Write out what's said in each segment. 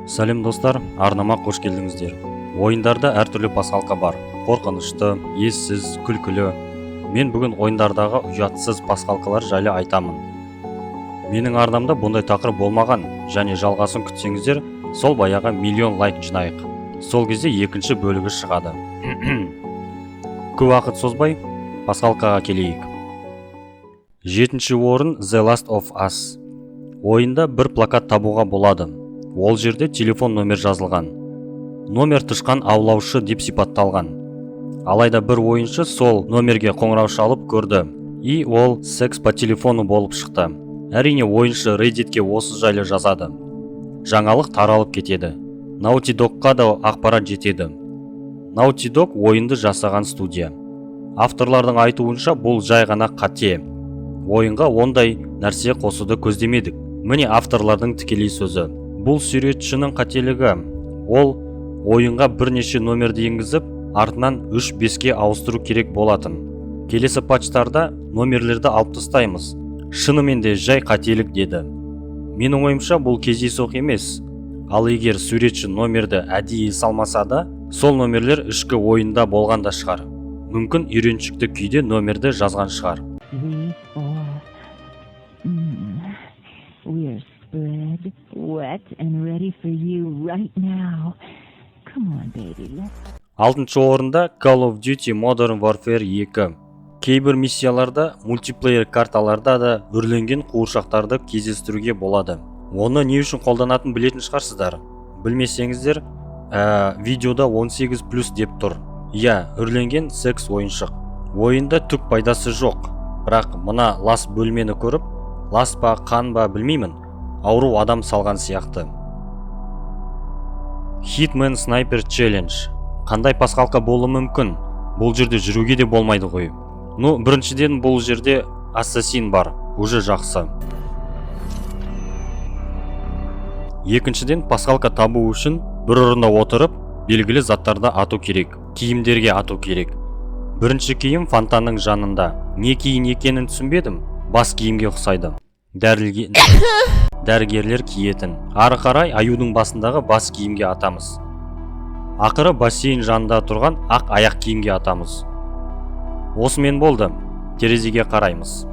Сәлем достар, арнама қош келдіңіздер. Ойындарда әртүрлі пасхалка бар. Қорқынышты, ессіз, күлкілі. Мен бүгін ойындардағы ұятсыз пасхалкалар жайлы айтамын. Менің арнамда бұндай тақырып болмаған, және жалғасын күтсеңіздер, сол баяға миллион лайк жинайық. Сол кезде екінші бөлігі шығады. Көп уақыт созбай, пасхалкаға келейік. 7-ші орын The Last of Us. Ойында бір плакат табуға болады. Ол жерде телефон номер жазылған. Номер тышқан аулаушы деп сипатталған. Алайда бір ойыншы сол номерге қоңырау шалып көрді. И ол секс по телефону болып шықты. Әрине ойыншы Reddit'ке осы жайлы жазады. Жаңалық таралып кетеді. Naughty Dog'қа да ақпарат жетеді. Naughty Dog ойынды жасаған студия. Авторлардың айтуынша бұл жай ғана қате. Ойынға ондай нәрсе қосуды көздемедік. Міне авторлардың тікелей сөзі. Бұл суретшінің қателігі. Ол ойынға бірнеше номерді енгізіп, артынан 3-5-ке ауыстыру керек болатын. Келесі патчтарда номерлерді алып тастаймыз. Шынымен де жай қателік деді. Менің ойымша бұл кездейсоқ емес. Ал егер суретші номерді әдейі салмаса да, сол номерлер ішкі ойында болған да шығар. Мүмкін үйреншікті күйде номерді жазған шығар. We're spread, wet, and ready for you right now. Come on, baby, let's... 6-шы орында Call of Duty Modern Warfare 2. Кейбір миссияларда, мультиплеер карталарда да үрленген қуыршақтарды кездестіруге болады. Оны не үшін қолданатын білетін шығарсыздар. Білмесеңіздер, видеода 18+ деп тұр. Иә, үрленген секс ойыншық. Ойында түк пайдасы жоқ. Бірақ мына лас бөлмені көріп, лас па, қан ба білмеймін, ауру адам салған сияқты. Hitman Sniper Challenge. Қандай пасхалка болуы мүмкін? Бұл жерде жүруге де болмайды ғой. Біріншіден бұл жерде ассасин бар, уже жақсы. Екіншіден пасхалка табу үшін бір орында отырып, белгілі заттарды ату керек, киімдерге ату керек. Бірінші киім фонтанның жанында. Не киін екенін түсінбедім, бас киімге ұқсайды. Дәрігерлер киетін. Ары қарай аюдың басындағы бас киімге атамыз. Ақыры бассейн жанында тұрған ақ аяқ киімге атамыз. Осымен болды. Терезеге қараймыз.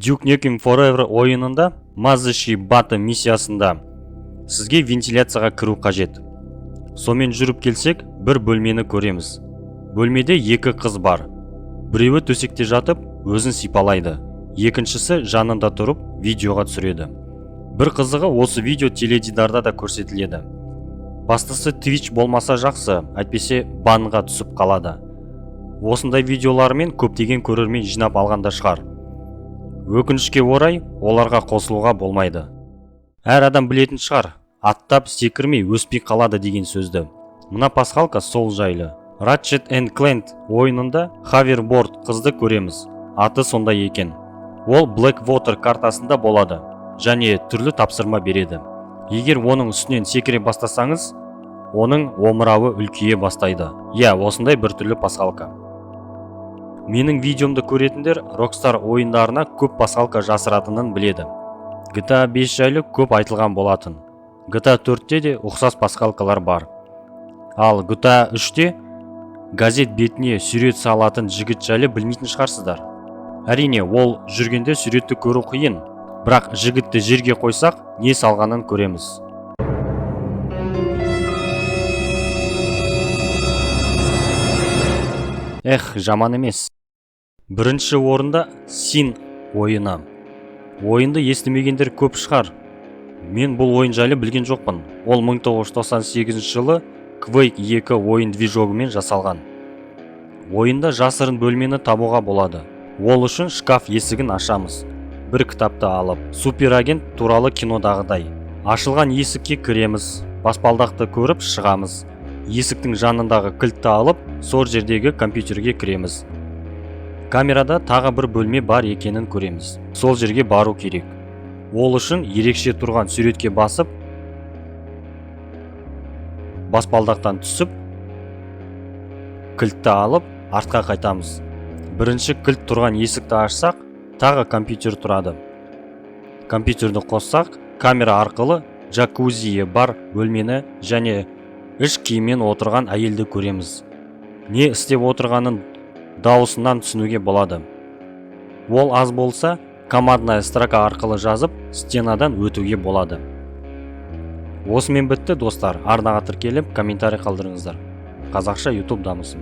Duke Nukem Forever ойынында Мазыши Бата миссиясында сізге вентиляцияға кіру қажет. Сомен жүріп келсек, бір бөлмені көреміз. Бөлмеде 2 қыз бар. Біреуі төсекте жатып, өзін сипалайды. Екіншісі жанында тұрып, видеоға түсіреді. Бір қызығы осы видео теледидарда да көрсетіледі. Бастысы Twitch болмаса жақсы, әйтпесе банға түсіп қалады. Осындай видеолармен көптеген көрермен жинап алғанда шығар. Өкінішке орай, оларға қосылуға болмайды. Әр адам білетін шығар, аттап секірмей өспей қалады деген сөзді. Мына пасхалка сол жайлы. Ratchet & Clank ойынында Hoverboard қызды көреміз. Аты сондай екен. Ол Blackwater картасында болады, және түрлі тапсырма береді. Егер оның үстінен секіре бастасаңыз, оның омырауы үлкейе бастайды. Иә, осындай бір түрлі пасхалка. Менің видеомды көретіндер Rockstar ойындарына көп пасхалка жасыратынын біледі. GTA 5 жайлы көп айтылған болатын. GTA 4-те де ұқсас пасхалкалар бар. Ал GTA 3-те газет бетіне сурет салатын жігіт жайлы білмейтін шығарсыздар. Әрине, ол жүргенде суретті көру қиын, бірақ жігітті жерге қойсақ, не салғанын көреміз. Жаман емес. Бірінші орында Sin ойыны. Ойынды естімегендер көп шығар. Мен бұл ойын жайлы білген жоқпын. Ол 1998 жылы Quake 2 ойын движогымен жасалған. Ойында жасырын бөлмені табуға болады. Ол үшін шкаф есігін ашамыз. Бір кітапты алып, суперагент туралы кинодағыдай. Ашылған есікке кіреміз, баспалдақты көріп шығамыз. Есіктің жанындағы кілтті алып, сол жердегі компьютерге кіреміз. Камерада тағы бір бөлме бар екенін көреміз. Сол жерге бару керек. Ол үшін ерекше тұрған суретке басып, баспалдақтан түсіп, кілтті алып, артқа қайтамыз. Бірінші кілт тұрған есікті ашсақ, тағы компьютер тұрады. Компьютерді қоссақ, камера арқылы джакузиі бар бөлмені және іш киіммен отырған әйелді көреміз. Не істеп отырғанын дауысынан түсінуге болады. Ол аз болса, командная строка арқылы жазып, стенадан өтуге болады. Осымен бітті достар. Арнаға тіркеліп, комментарий қалдырыңыздар. Қазақша YouTube дамысын.